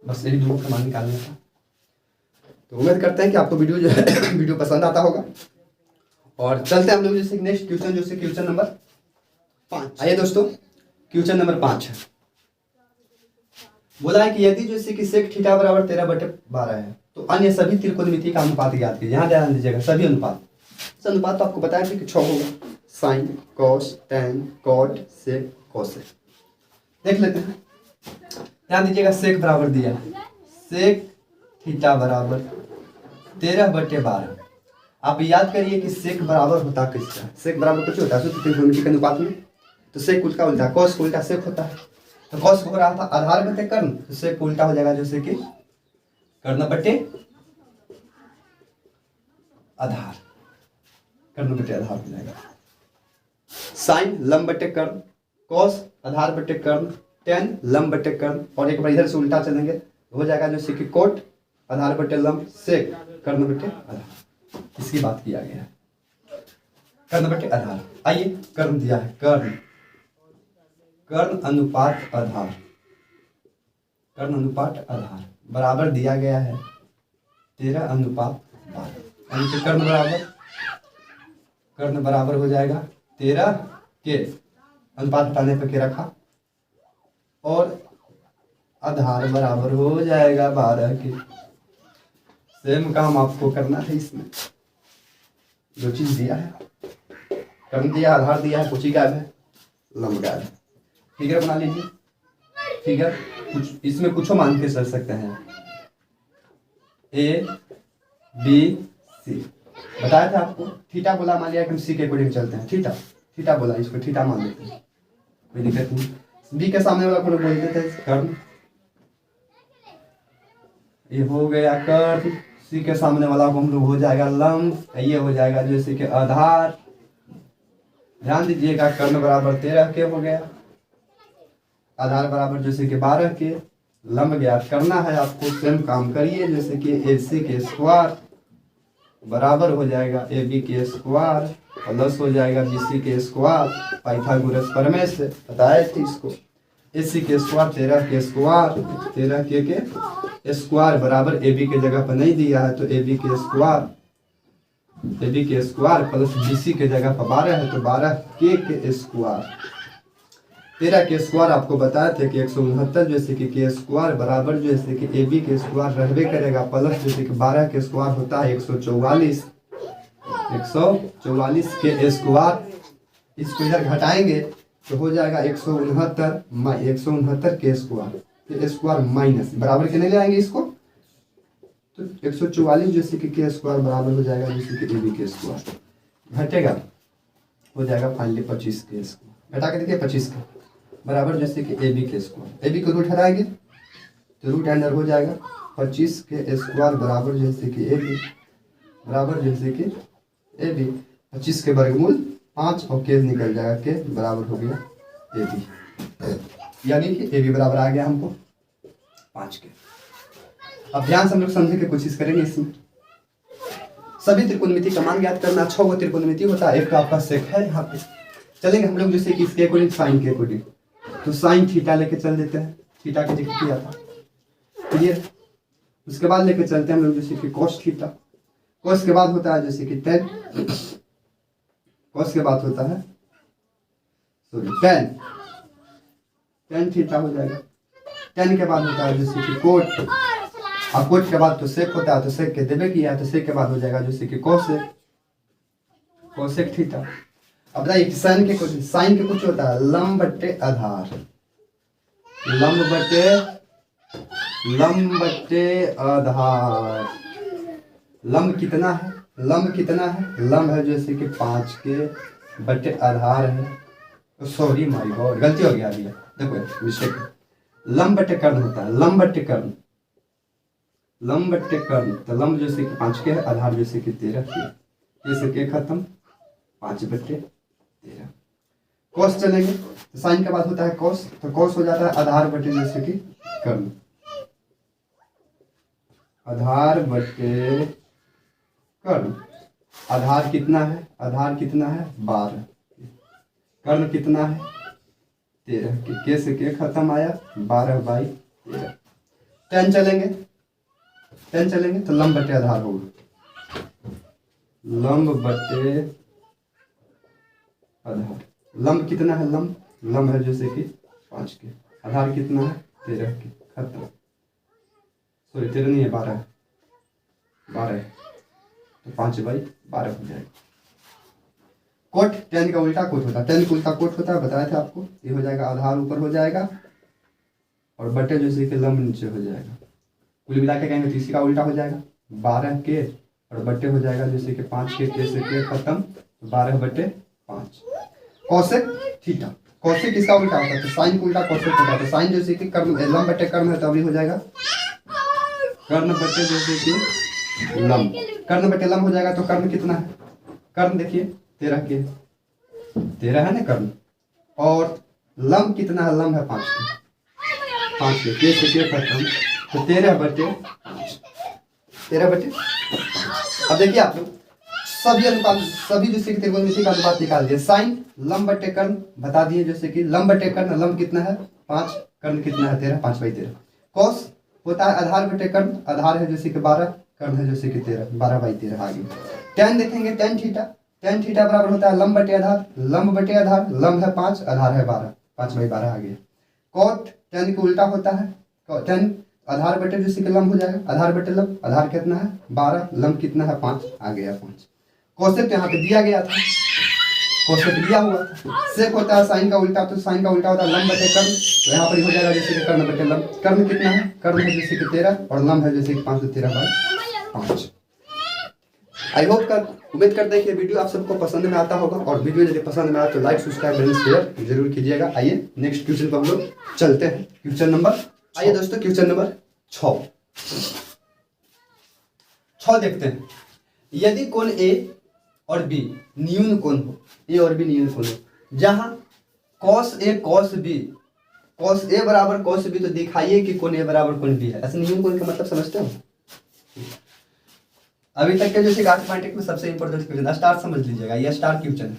बस यही दो मान निकालना था। तो उम्मीद करते हैं कि आपको वीडियो जो है वीडियो पसंद आता होगा। और चलते हैं हम लोग जैसे नेक्स्ट क्वेश्चन, जैसे क्वेश्चन नंबर 5। आइए दोस्तों, क्वेश्चन नंबर 5 है। बोला है कि यदि जैसे कि सेक थीटा बराबर 13/12 है तो अन्य सभी त्रिकोणमिति का अनुपात ज्ञात कीजिए। यहाँ ध्यान दीजिएगा, सभी अनुपात, अनुपात तो आपको बताया कि 6 होगा, sine cos tan cot sec cosec. देख लेते हैं, ध्यान दीजिएगा सेक बराबर दिया, सेक थीटा बराबर 13/12। आप याद करिए कि सेक बराबर होता किसका? सेक बराबर कुछ होता है त्रिकोणमिति के अनुपात में, तो सेक उल्टा उल्टा, कॉस को उल्टा सेक होता है। तो कॉस हो रहा था आधार बटे कर्ण, तो सेक उल्टा हो जाएगा जैसे कि कर्ण बटे आधार, कर्ण बटे आधार हो जाएगा। साइन लंब बटे कर्ण, कॉस आधार बटे कर्ण, टेन लंब बटे कर्ण, और एक बार इधर से उल्टा चलेंगे तो हो जाएगा जैसे कि कोट आधार बटे लंब, सेक कर्ण बटे आधार। इसकी बात किया गया है, कर्ण बटे आधार। आइए कर्ण दिया है, कर्ण अनुपात आधार, कर्ण अनुपात आधार बराबर दिया गया है 13/12। यानी कि कर्ण बराबर हो जाएगा 13 के, अनुपात हटाने पर के रखा, और आधार बराबर हो जाएगा 12 के। सेम काम आपको करना है इसमें, जो चीज दिया है, कर्ण दिया, आधार दिया है, कुछ ही गायब है, लंब गायब है। फिगर बना लीजिए, फिगर कुछ इसमें कुछ मान के चल सकते हैं, A B C बताया था आपको। थीटा बोला, मान लिया कि हम सी के अकॉर्डिंग चलते हैं, थीटा बोला, इसको थीटा मान लेते हैं, कोई दिक्कत नहीं। बी के सामने वाला को बोलते थे कर्ण, ये हो गया कर्ण। सी के सामने वाला को हम लोग हो जाएगा लंब, ये हो जाएगा जैसे कि आधार। ध्यान दीजिएगा, कर्ण बराबर 13 के हो गया, आधार बराबर जैसे कि 12 के, लंब ज्ञात करना है आपको। सेम काम करिए, जैसे कि AC के स्क्वायर बराबर हो जाएगा AB के स्क्वायर प्लस हो जाएगा BC के स्क्वायर पाइथागोरस प्रमेय से बताए थे इसको। AC के स्क्वायर 13 के स्क्वायर 13 के स्क्वायर बराबर AB के जगह पर नहीं दिया है तो AB के स्क्वायर प्लस BC के जगह पर 12 है तो 12 के स्क्वायर। 13 के स्क्वायर आपको बताया था कि 169 जैसे कि के स्क्वायर बराबर जैसे कि AB के स्क्वायर रहबे करेगा प्लस जैसे कि 12 के स्क्वायर होता है 144 के स्क्वायर। इसको इधर घटाएंगे तो हो जाएगा 169 के स्क्वायर माइनस बराबर के नहीं ले आएंगे इसको तो 144 जैसे कि के स्क्वायर बराबर हो जाएगा जैसे कि AB के स्क्वायर घटेगा हो जाएगा फाइनली 25 के स्क्वायर। घटा के देखिए 25 का बराबर जैसे कि AB के स्क्वायर। AB को रूट हटाएंगे तो रूट अंडर हो जाएगा 25 के स्क्वायर बराबर जैसे कि AB 25 के वर्गमूल 5 और के निकल जाएगा के बराबर हो गया AB यानी कि AB बराबर आ गया हमको 5 के। अब ध्यान से हम लोग समझने की कोशिश करेंगे। इसमें सभी त्रिकोणमिति का मान ज्ञात करना। 6 गो त्रिकोणमिति होता है, एक का आपका सेक है। यहाँ पे चलेंगे हम लोग जैसे कि इसके अकॉर्डिंग साइन के अकॉर्डिंग तो साइन थीटा लेके चल देते हैं, थीटा की जगह किया था क्लियर। उसके बाद लेके चलते हैं हम लोग जैसे कि कॉस थीटा। कॉस के बाद होता है जैसे कि टेन, कॉस के बाद होता है टेन, टेन थीटा हो जाएगा। टेन के बाद होता है जैसे कि कोट, और कोट के बाद तो सेक होता है तो सेक के देवे किया तो सेक के बाद हो जाएगा जैसे कि कोसेक, कोसेक थीटा। अब बताइए कि साइन के कुछ, साइन के कुछ होता है लंब बट्टे आधार, लंब बट्टे आधार। लंब कितना है, लंब कितना है, लंब है जैसे कि 5 के बट्टे आधार है। सॉरी माय गॉड गलती हो गया अभी, देखो मिस्टेक। लंब बट्टे कर्ण होता है, लंब बट्टे कर्ण, लंब बट्टे कर्ण तो लंब जैसे कि 5 के है, आधार जैसे कि 13 के, जैसे के खत्म 5 बट्टे 13। कॉस चलेंगे तो साइन के बाद होता है कॉस, तो कॉस हो जाता है आधार बट्टे जैसे कि कर्ण, आधार बट्टे कर्ण। आधार कितना है, आधार कितना है 12, कर्ण कितना है 13 के से के खत्म आया 12/13। 10 चलेंगे, 10 चलेंगे तो लंब बट्टे आधार होगा, लंब बट्टे आधार। लंब कितना है, लंब है जैसे कि 5 के, आधार कितना है 13 के, खत्म। सॉरी 13 नहीं है 12 है, 12 है तो 5/12 हो जाएगा। कोट 10 का उल्टा कोट होता है, 10 का उल्टा कोट होता है बताया था आपको। ये हो जाएगा आधार ऊपर हो जाएगा और बट्टे जैसे कि लंब नीचे हो जाएगा। कुल मिला के कहेंगे तो इसी का उल्टा हो जाएगा 12 के और बट्टे हो जाएगा जैसे कि 5 के से के खत्म 12/5। कौशिक थीटा, कौशिक इसका उल्टा होता है तो साइन का उल्टा कौशिक होता है। तो साइन जैसे कि कर्ण लंब बट्टे कर्ण है तो अभी हो जाएगा कर्ण बट्टे जैसे कि लंब, कर्ण बट्टे लंब हो जाएगा। तो कर्ण कितना है, कर्ण देखिए 13 के, 13 है ना कर्ण, और लंब कितना है, लंब है 5 के, 5 के से के खत्म तो 13/5, 13/5। अब देखिए आप लोग सभी अनुपात, सभी जैसे कि त्रिकोणमिति का अनुपात निकाल दिए। साइन लंब बट्टे कर्ण बता दिए जैसे कि लंब बट्टे कर्ण, लंब कितना है 5, कर्ण कितना है 13, 5/13। कॉस होता है आधार बट्टे कर्ण, आधार है जैसे कि 12, कर्ण है जैसे कि 13, 12/13 आ गई। टेन देखेंगे, टेन थीटा, टेन थीटा बराबर होता है लंब बट्टे आधार, लंब बट्टे आधार, लंब है 5, आधार है 12, 5/12 आ गया। कॉट टेन का उल्टा होता है, टेन आधार बटे जैसे कि लंब हो जाएगा, आधार बटे लंब, आधार कितना है 12, लंब कितना है 5, आ गया 5। कॉसेक यहाँ पे दिया गया था, कॉसेक दिया हुआ था। सेक होता है साइन का उल्टा, तो साइन का उल्टा होता है लंब बटे कर्ण, तो यहाँ पर हो जाएगा जैसे कि कर्ण बटे लंब। कर्ण कितना है, कर्ण है जैसे कि 13 और लंब है जैसे कि 5, तो 13/5। आई होप कर उम्मीद करते हैं कि वीडियो आप सबको पसंद में आता होगा, और वीडियो यदि पसंद में आया तो लाइक सब्सक्राइब शेयर जरूर कीजिएगा। आइए नेक्स्ट क्वेश्चन पर हम लोग चलते हैं। क्वेश्चन नंबर, आइए दोस्तों क्वेश्चन नंबर 6 देखते हैं। यदि कोण ए और बी न्यून कोण हो, ए और बी न्यून कोण हो, जहां cos ए cos बी, cos ए बराबर cos बी, तो दिखाइए कि कोण ए बराबर कोण बी है। ऐसे न्यून कोण का मतलब समझते हो, अभी तक के जैसे 8.1 में सबसे इंपॉर्टेंट क्वेश्चन स्टार समझ लीजिएगा, ये स्टार क्वेश्चन है।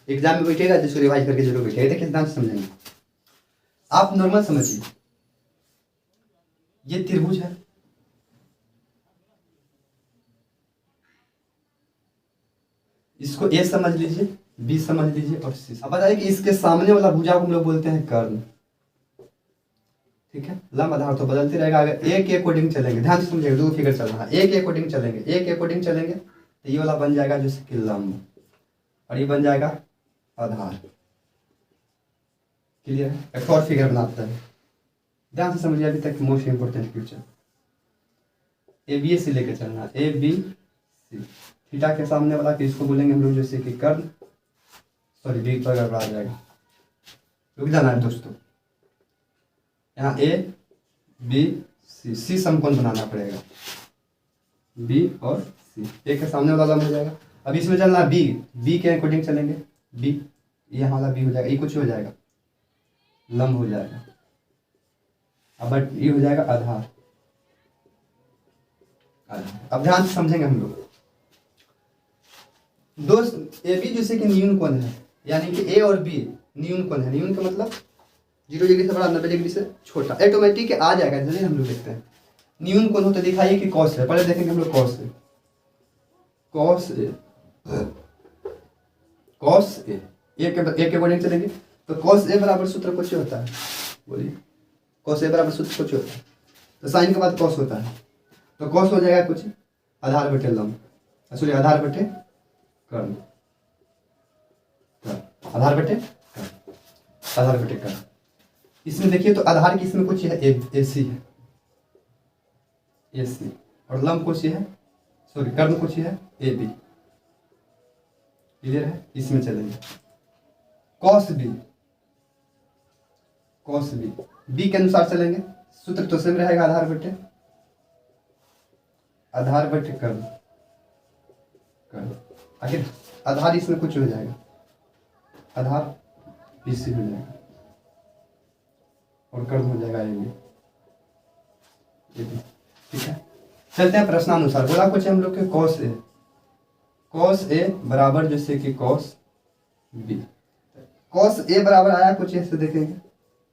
एग्जाम में बैठेगा जिसको रिवाइज करके जरूर बैठेगा, देखिए ध्यान से समझेंगे। आप नॉर्मल समझिए, ये त्रिभुज है, इसको ए समझ लीजिए, बी समझ लीजिए और सी। अब बताइए कि इसके सामने वाला भुजा को हम लोग बोलते हैं कर्ण, ठीक है। लंब आधार तो बदलते रहेगा, अगर ए के अकॉर्डिंग चलेंगे, ध्यान से समझिएगा, दो फिगर चल रहा है, ए के अकॉर्डिंग चलेंगे, ए के अकॉर्डिंग चलेंगे तो ये वाला बन जाएगा जैसे कि लंब, और ये बन जाएगा आधार। क्लियर है? एक और फिगर बनाता है, ध्यान से समझिए, अभी तक most important question. A B से लेकर चलना, ए बी सी, थीटा के सामने वाला कि इसको बोलेंगे हम लोग जैसे कि कर्ण, सॉरी बी पर गड़बड़ा जाएगा, रुक जाना है दोस्तों। यहाँ ए बी सी, सी समकोण बनाना पड़ेगा, बी और सी, ए के सामने वाला लंब हो जाएगा। अब इसमें चलना बी, बी के अकॉर्डिंग चलेंगे, बी यहाँ वाला बी हो जाएगा, ये कुछ हो जाएगा, लंब हो जाएगा, अब ये हो जाएगा आधार। अब ध्यान से समझेंगे हम लोग दोस्त, ए बी जैसे कि न्यून कोण है, यानी कि ए और बी न्यून कोण है। न्यून का मतलब 0 डिग्री से बड़ा, 90 डिग्री से छोटा, ऑटोमेटिक आ जाएगा। चलिए हम लोग देखते हैं न्यून कोण हो तो दिखाइए कि कॉस है, पहले देखेंगे हम लोग कॉस है, कॉस ए, कॉस ए, ए के अकॉर्डिंग चलेंगे तो कॉस ए बराबर सूत्र कुछ होता है, बोलिए कॉस ए बराबर सूत्र कुछ होता है, तो साइन के बाद कॉस होता है, तो कॉस हो जाएगा कुछ आधार बटे लंब, सॉरी आधार बटे कर्ण, आधार बटे कर्ण, आधार बटे कर्ण। इसमें देखिए तो आधार की इसमें कुछ है ए सी है, ए सी, और लंब कुछ है, सॉरी कर्ण कुछ है ए बी। क्लियर है? इसमें चलेंगे cos B, cos B, B के अनुसार चलेंगे, सूत्र तो सेम रहेगा, आधार बटे कर्ण, कर्ण आखिर आधार इसमें कुछ हो जाएगा, आधार बीसी हो जाएगा और कर्ण हो जाएगा ए बी, ठीक है। चलते हैं प्रश्नानुसार, बोला कुछ हम लोग के कॉस ए, कॉस ए बराबर जैसे कि कॉस बी, कॉस ए बराबर आया कुछ ऐसे देखेंगे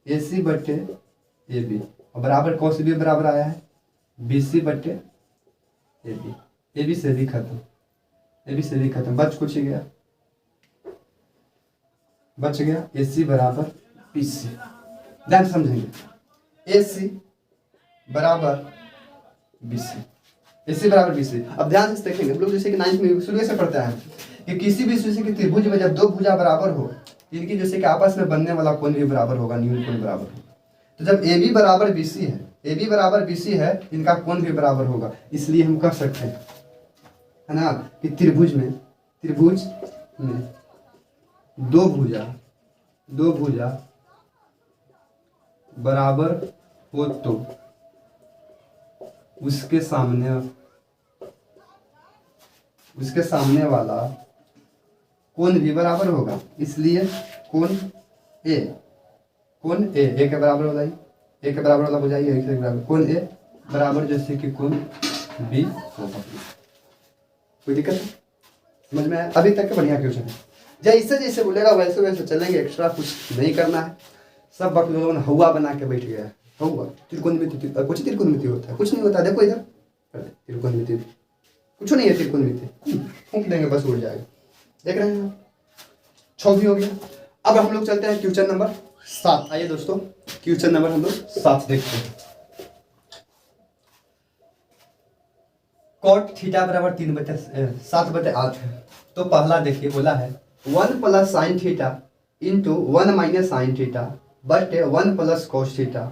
ए सी बटे ए बी, और बराबर कॉस बी बराबर आया है बी सी बटे ए बी, ए बी से भी खत्म, ए बी से भी खत्म, बच कुछ ही गया, बच गया ए सी बराबर बी सी। ध्यान समझेंगे ए सी बराबर बी सी, ए सी बराबर बी सी। अब ध्यान से देखेंगे हम लोग जैसे कि 9th में शुरू से पढ़ते हैं कि किसी भी जैसे कि त्रिभुज में जब दो भुजा बराबर हो, इनकी जैसे कि आपस में बनने वाला कोण भी बराबर होगा, न्यून कोण बराबर होगा। तो जब ए बी बराबर बी सी है, ए बी बराबर बी सी है, इनका कोण भी बराबर होगा, इसलिए हम कह सकते हैं है ना कि त्रिभुज में दो भुजा बराबर हो तो उसके सामने वाला कोण भी बराबर होगा, इसलिए कोण ए के बराबर हो जाएगी, ए के बराबर वाला हो जाएगी, ए के बराबर कोण ए बराबर जैसे कि कोण बी होगा। कोई दिक्कत है? समझ में आया? अभी तक बढ़िया क्वेश्चन है, जैसे बोलेगा वैसे वैसे चलेंगे, एक्स्ट्रा कुछ नहीं करना है। सब वक्त लोगों ने हवा बना के बैठ गया है, हवा त्रिकोणमिति, कुछ त्रिकोणमिति होता है, कुछ नहीं होता, देखो इधर त्रिकोणमिति कुछ नहीं है, त्रिकोणमिति फूंक देंगे बस उड़ जाएगा, देख रहे हैं। 6 भी हो गया। अब हम लोग चलते हैं क्वेश्चन नंबर 7। आइए दोस्तों क्वेश्चन नंबर हम लोग 7 देखते हैं। कॉट थीटा बराबर 7/8 है, तो पहला देखिए बोला है 1 + sin theta into 1 - sin theta बटे 1 + cos थीटा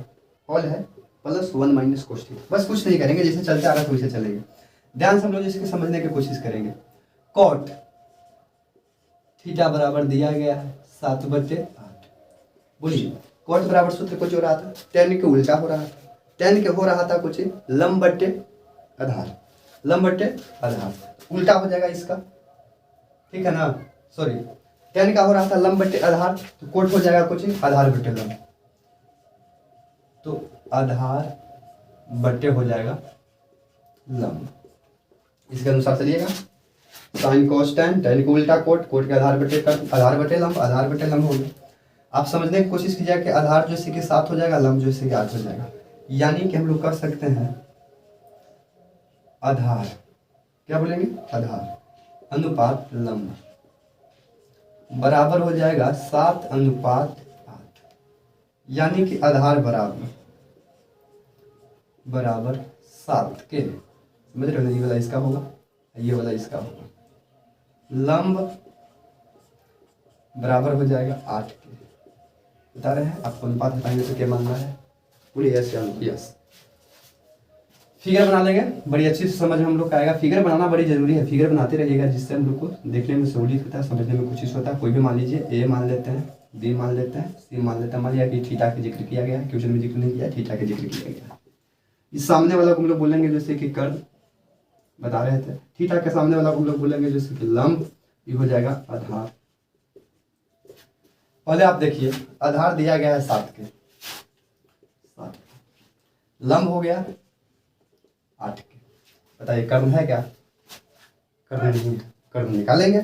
ऑल है प्लस 1 - cos थीटा। बस कुछ नहीं करेंगे, जैसे चलते आ रहा है वैसे चलेंगे। ध्यान से हम लोग जैसे कि समझने की कोशिश करेंगे। कॉट थीटा बराबर दिया गया है 7/8। बोलिए कॉट बराबर सूत्र कुछ हो रहा था, tan के उल्टा हो रहा था, tan के हो रहा था कुछ लंब बटे आधार, उल्टा हो जाएगा इसका, ठीक है ना। सॉरी tan का हो रहा था लंब बटे आधार, तो कोट हो जाएगा कुछ आधार बटे लंब, तो आधार बटे हो जाएगा लंब। इसके अनुसार चलिएगा। साइन कोस टेन को उल्टा कोट, कोट के आधार बटे कर, आधार बटे लंब हो गया। आप समझने की कोशिश कीजिए कि आधार जैसे कि 7 हो जाएगा, लंब जैसे कि 8 हो जाएगा। यानी कि हम लोग कर सकते हैं आधार, क्या बोलेंगे, आधार अनुपात लंब बराबर हो जाएगा 7:8। यानी कि आधार बराबर 7 के, समझ रहे हो, ये वाला इसका होगा, ये वाला इसका होगा। लंब बराबर हो जाएगा 8 के। बता रहे हैं आपको, अनुपात हटाएंगे तो क्या मानना है, पूरी यस। फिगर बना लेंगे, बड़ी अच्छी से समझ हम लोग का आएगा। फिगर बनाना बड़ी जरूरी है, फिगर बनाते रहिएगा, जिससे हम लोग को देखने में सहूलियत होता है, समझने में कोशिश होता है। कोई भी मान लीजिए, ए मान लेते हैं, बी मान लेते हैं, सी मान लेते हैं। मान लिया कि थीटा का जिक्र किया गया है, क्वेश्चन में जिक्र नहीं किया, थीटा का जिक्र किया गया है। इस सामने वाला को हम लोग बोलेंगे जैसे कि कर्ण, बता रहे थे। थीटा के सामने वाला को हम लोग बोलेंगे जैसे कि लंब, ये हो जाएगा आधार। पहले आप देखिए, आधार दिया गया है 7 के, लंब हो गया 8 के। बताइए कर्म है क्या, कर्म नहीं है, कर्म निकालेंगे।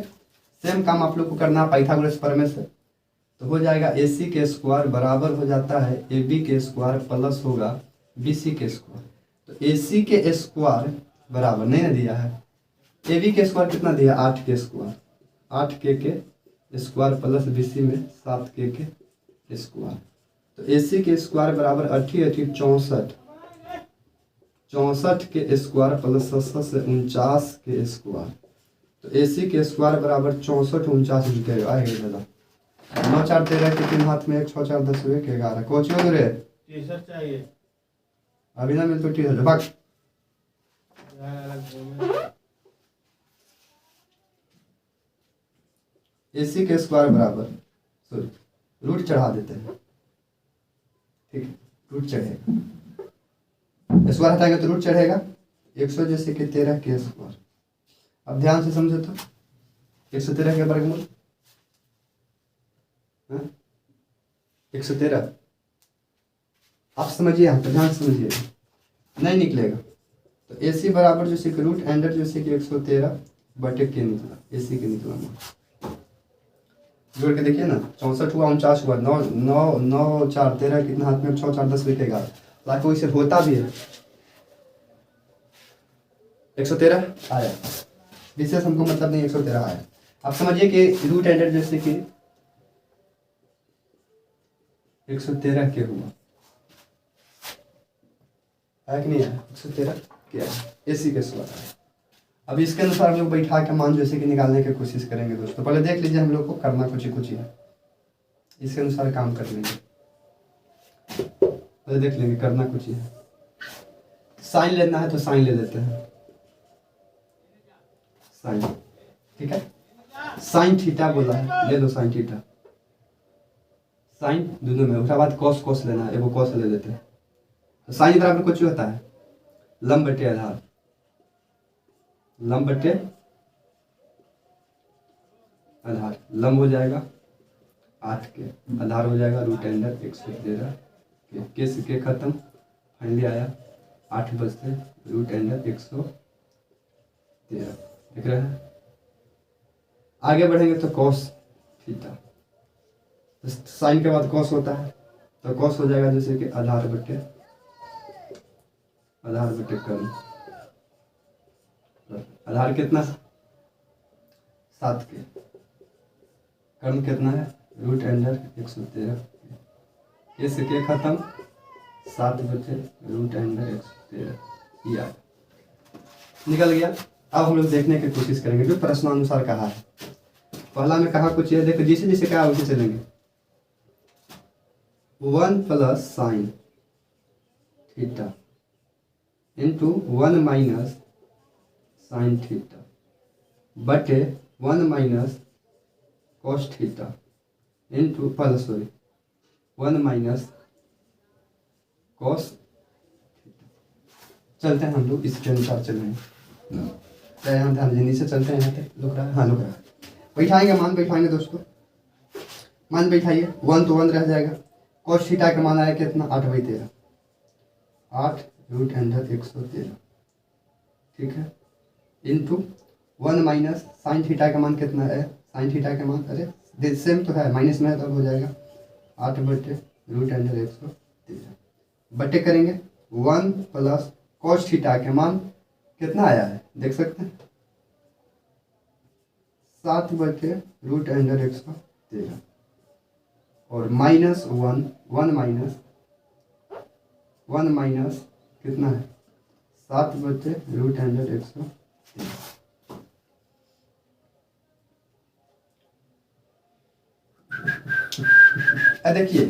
सेम काम आप लोग को करना पाइथागोरस प्रमेय से, तो हो जाएगा AC के स्क्वायर बराबर हो जाता है AB के स्क्वायर प्लस होगा BC के स्क्वायर। तो AC के स्क्वायर बराबर नहीं ना दिया है, AB के स्क्वायर कितना दिया, 8 के स्क्वायर, 8 के स्क्वायर प्लस BC में 7 के स्क्वायर। तो AC के स्क्वायर बराबर 8 64, 64 के स्क्वायर प्लस 7 से 49 के स्क्वायर। तो AC के स्क्वायर बराबर 64 49 लिखे आएगा दादा। 9 4 13 के 3 हाथ में 1 6 4 10 1 11 कोची हो रे, टी-शर्ट चाहिए अभी ना मिल तो टी-शर्ट भाग। AC के स्क्वायर बराबर, सॉरी रूट चढ़ा देते हैं, ठीक है, रूट चढ़ेगा, स्क्वायर हटाएंगे तो रूट चढ़ेगा। 100 जैसे कि 13 के स्क्वायर। अब ध्यान से समझो तो 113 के वर्गमूल 113, आप समझिए, यहाँ पर ध्यान से समझिए, नहीं निकलेगा। तो AC बराबर जैसे कि रूट अंडर जैसे कि 113 बटे के निकला, AC के निकला जोड़ के देखिए ना, 64 हुआ 49 हुआ, 9 9 9 4 13 कितना हाथ में 6 4 10 लिखेगा, लाख वैसे होता भी है। 113 आया, विशेष हमको मतलब नहीं, 113 आया। आप समझिए कि रूट अंडर जैसे कि 113 के हुआ है कि नहीं है, 113 क्या है, AC के स्क्वायर है। अब इसके अनुसार हम लोग बैठा के मान जैसे कि निकालने की कोशिश करेंगे दोस्तों। पहले देख लीजिए, हम लोग को करना कुछ ही है, इसके अनुसार काम कर लेंगे। पहले देख लेंगे, करना कुछ ही है। साइन लेना है तो साइन ले लेते हैं, साइन, ठीक है। साइन थीटा बोला है, ले लो साइन थीटा, साइन दोनों में, उसके बाद कॉस कॉस लेना है, एगो कॉस ले लेते हैं। तो साइन बराबर कुछ होता है लंब बटे आधार, लंब बटे आधार, लंब हो जाएगा 8 के, आधार हो जाएगा रूट अंडर 113 के से के खत्म, फाइनली आया 8 बजते रूट अंडर 113, देख रहे हैं। आगे बढ़ेंगे तो कॉस थीटा, साइन के बाद कॉस होता है, तो कॉस हो जाएगा जैसे कि आधार बटे कर्म। आधार कितना, 7 के, कर्म कितना है रूट अंडर 113 के से के खत्म, 7 बचे रूट अंडर 113, ये निकल गया। अब हम लोग देखने की कोशिश करेंगे जो प्रश्नानुसार कहा है। पहला में कहा कुछ है, देखो जिसे जिसे कहा उसे चलेंगे। 1 plus sine theta into 1 minus sine theta बटे 1 minus cos theta into plus 1 minus cos theta. चलते हैं हम लोग इसके अनुसार चलेंगे, यहाँ ध्यान देने से चलते हैं। यहाँ तक लुक रहा है, हाँ लुक रहा है। बैठाएंगे, मान बैठाएंगे दोस्तों, मान बैठाइए, 1 तो 1 रह जाएगा। कॉस थीटा का मान आया कितना, 8/13, 8 रूट अंडर 113, ठीक है। इंटू 1 माइनस साइन थीटा का मान कितना है, साइन थीटा का मान अरे सेम तो है, माइनस में है तो अब हो जाएगा 8/√113 बटे करेंगे 1 प्लस कॉस थीटा का मान कितना आया है देख सकते हैं 7/√113 और माइनस 1 माइनस कितना है 7/√113। देखिए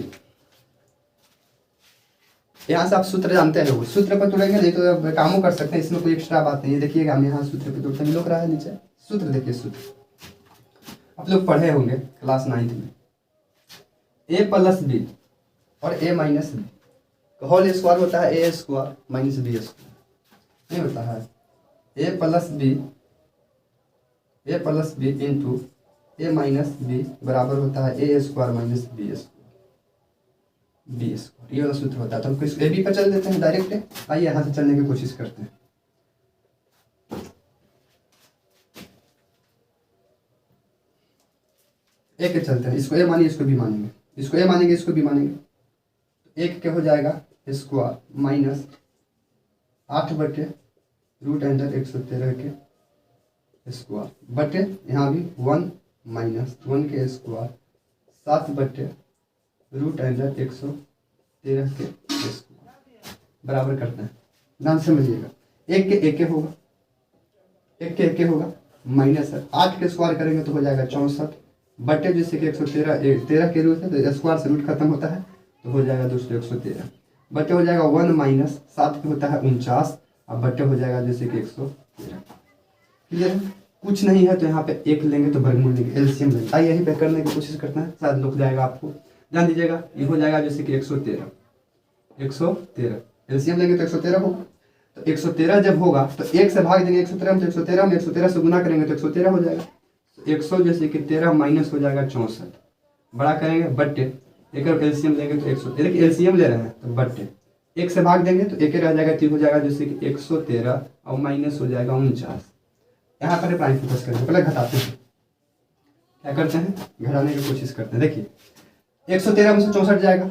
यहाँ से आप सूत्र जानते हैं, वो सूत्र पर तोड़ेंगे नहीं तो आप कामों कर सकते हैं, इसमें कोई एक्स्ट्रा बात नहीं है। देखिएगा हम यहाँ सूत्र पर तोड़ते हैं, लोग रहा है नीचे सूत्र, देखिए सूत्र आप लोग पढ़े होंगे क्लास 9th में, a प्लस बी और a माइनस बी का होल स्क्वायर होता है a square minus B square, नहीं होता है a plus B into a minus B बराबर होता है a square minus B square, ये वाला सूत्र होता है। तो हम किस ए बी पर चल देते हैं डायरेक्ट, आइए यहाँ से चलने की कोशिश करते हैं। एक के चलते हैं, इसको ए मानिए इसको भी मानेंगे, इसको ए मानेंगे इसको भी मानेंगे, तो एक के हो जाएगा स्क्वायर माइनस 8/√113 के स्क्वायर बटे यहाँ भी 1 माइनस 1 के स्क्वायर 7/√113 के स्क्वायर बराबर करते हैं। ध्यान समझिएगा, एक के होगा, एक के होगा माइनस 8 के स्क्वायर करेंगे तो हो जाएगा 64 बटे जैसे कि 113 के रूट है तो स्क्वायर से रूट खत्म होता है तो हो जाएगा दोस्तों 113 बटे हो जाएगा 1 माइनस 7 के होता है 49 अब बटे हो जाएगा जैसे कि 113। क्लियर है, कुछ नहीं है तो यहाँ पे एक लेंगे तो वर्गमूल लेंगे, एलसीएम लेंगे। आइए यहीं पे करने की कोशिश करते हैं, शायद लुक जाएगा आपको। ध्यान दीजिएगा, ये हो जाएगा जैसे कि 113 एलसीएम लेंगे तो 113 होगा, तो 113 जब होगा तो 1 से भाग देंगे 113 तो 113 में 113 से गुना करेंगे तो 113 हो जाएगा, 100 जैसे कि 13 माइनस हो जाएगा 64 बड़ा करेंगे बट्टे एक एलसीएम लेंगे तो 100, देखिए एलसीएम ले रहे हैं तो बट्टे 1 से भाग देंगे तो एक रह जाएगा 3 हो जाएगा जैसे कि 113 और माइनस हो जाएगा 49। यहाँ पर प्राइम फोकस करेंगे, पहले घटाते हैं, क्या करते हैं घटाने की कोशिश करते हैं। देखिए 113 में से 64 जाएगा,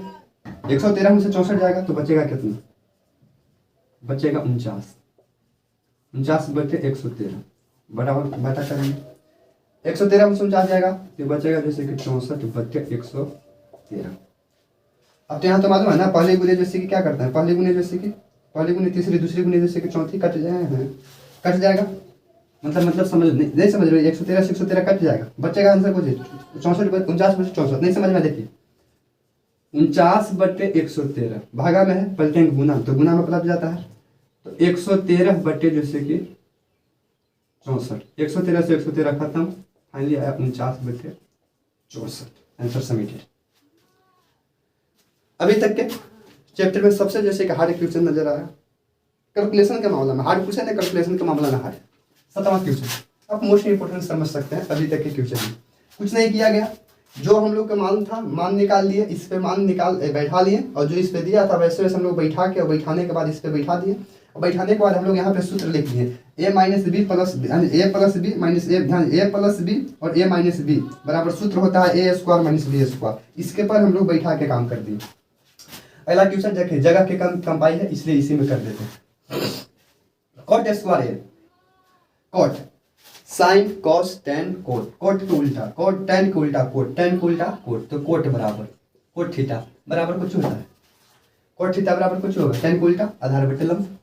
113 में से 64 जाएगा तो बचेगा कितना, बचेगा 49 बटे 113 बराबर बटा करेंगे 113 में से 49 जाएगा तो बचेगा जैसे कि 64 बटे 113। अब तो यहाँ तो मालूम है ना पहले गुने जैसे कि क्या करते हैं, पहले गुने जैसे कि पहले गुने तीसरी दूसरी गुने जैसे कि चौथी कट जाएगा मतलब समझ नहीं समझ रहे, 113 से 113 कट जाएगा, बचेगा आंसर कुछ 64 49 बटे 64, नहीं समझ में। देखिए 49 बटे 113 भागा में है पलटेंगे गुना तो गुना में पलट जाता है तो 113 बटे जैसे कि 64, 113 से 113 खत्म, फाइनली आया 49 बटे 64, आंसर सबमिटेड। अभी तक के चैप्टर में सबसे जैसे कि हार्ड क्वेश्चन नजर आया, कैलकुलेशन के मामला में हार्ड क्वेश्चन है, कैलकुलेशन के मामला में हार्ड। 7वां क्वेश्चन आप मोस्ट इंपोर्टेंट समझ सकते हैं, अभी तक के क्वेश्चन में कुछ नहीं किया गया, जो हम लोग का मान था मान निकाल लिए, इस पे मान निकाल बैठा लिए और जो इस पे दिया था वैसे वैसे हम लोग बैठा के और बैठाने के बाद इस पे बैठा दिए और बैठाने के बाद हम लोग यहाँ पे सूत्र लिख दिए a minus B plus A plus B minus A, ध्यान ए प्लस बी और ए माइनस बी बराबर सूत्र होता है ए स्क्वायर माइनस बी स्क्वायर, इसके पर हम लोग बैठा के काम कर दिए। अगला क्वेश्चन देखिए, जगह के कम पाई है इसलिए इसी में कर देते हैं। कॉट स्क्वायर है, cot sine cos tan cot, cot के उल्टा कोट, टेन के उल्टा कोट, टेन के उल्टा कोट, तो कोट बराबर कोट थीटा बराबर कुछ होता है, कोट थीटा बराबर कुछ होगा टेन के उल्टा आधार बटे लंब,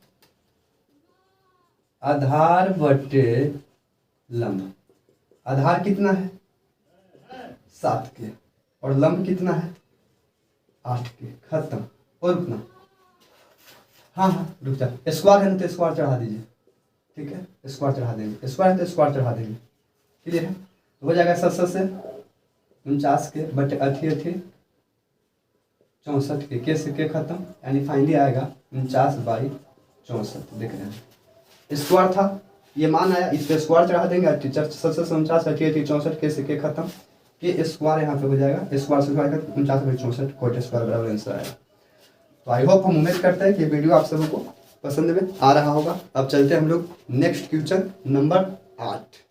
आधार बटे लंब, आधार कितना है 7 के और लंब कितना है 8 के, खत्म। और रुकना, हाँ रुक जा, स्क्वायर है ना तो स्क्वायर चढ़ा दीजिए, ठीक है स्क्वायर चढ़ा देंगे, स्क्वायर है तो स्क्वायर चढ़ा देंगे, क्लियर है। तो हो जाएगा 7 से 49 के बटे 8 64 के से के खत्म, यानी फाइनली आएगा 49/64। देख रहे हैं स्क्वायर था, ये मान आया, इस पे स्क्वायर चढ़ा देंगे, 7 से 49 64 के से के खत्म, के स्क्वायर यहाँ पे हो जाएगा, स्क्वायर से स्क्वायर 49/64 कोट स्क्वायर बराबर आंसर आएगा। तो आई होप हम उम्मीद करते हैं कि वीडियो आप सबको पसंद में आ रहा होगा। अब चलते हैं हम लोग नेक्स्ट क्वेश्चन नंबर 8।